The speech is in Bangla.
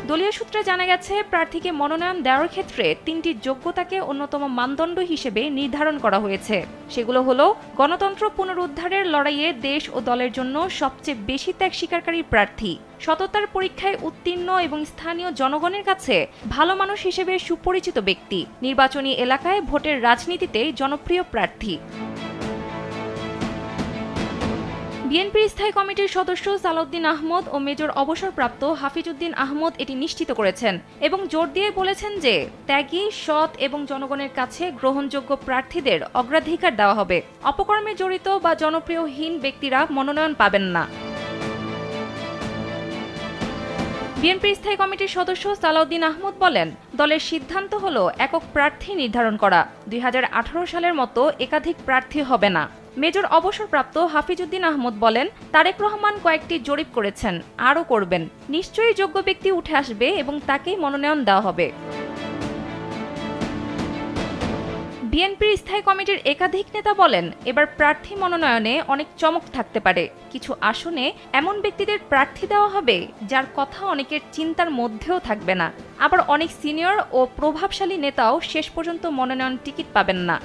দলীয় সূত্রে জানা গেছে, প্রার্থীকে মনোনয়ন দেওয়ার ক্ষেত্রে ৩টি যোগ্যতাকে অন্যতম মানদণ্ড হিসেবে নির্ধারণ করা হয়েছে। সেগুলো হলো গণতন্ত্র পুনরুদ্ধারের লড়াইয়ে দেশ ও দলের জন্য সবচেয়ে বেশি ত্যাগ স্বীকারকারী প্রার্থী, সততার পরীক্ষায় উত্তীর্ণ এবং স্থানীয় জনগণের কাছে ভালো মানুষ হিসেবে সুপরিচিত ব্যক্তি, নির্বাচনী এলাকায় ভোটের রাজনীতিতে জনপ্রিয় প্রার্থী। বিএনপির স্থায়ী কমিটির সদস্য সালাউদ্দিন আহমদ ও মেজর অবসরপ্রাপ্ত হাফিজউদ্দিন আহমদ এটি নিশ্চিত করেছেন এবং জোর দিয়ে বলেছেন যে ত্যাগী, সৎ এবং জনগণের কাছে গ্রহণযোগ্য প্রার্থীদের অগ্রাধিকার দেওয়া হবে। অপকর্মে জড়িত বা জনপ্রিয়হীন ব্যক্তিরা মনোনয়ন পাবেন না। বিএনপির স্থায়ী কমিটির সদস্য সালাউদ্দিন আহমদ বলেন, দলের সিদ্ধান্ত হলো একক প্রার্থী নির্ধারণ করা। ২০১৮ সালের মতো একাধিক প্রার্থী হবে না। মেজর অবসরপ্রাপ্ত হাফিজউদ্দিন আহমদ বলেন, তারেক রহমান কয়েকটি জরিপ করেছেন, আরও করবেন। নিশ্চয়ই যোগ্য ব্যক্তি উঠে আসবে এবং তাকেই মনোনয়ন দেওয়া হবে। বিএনপির স্থায়ী কমিটির একাধিক নেতা বলেন, এবার প্রার্থী মনোনয়নে অনেক চমক থাকতে পারে। কিছু আসনে এমন ব্যক্তিদের প্রার্থী দেওয়া হবে যার কথা অনেকের চিন্তার মধ্যেও থাকবে না। আবার অনেক সিনিয়র ও প্রভাবশালী নেতাও শেষ পর্যন্ত মনোনয়ন টিকিট পাবেন না।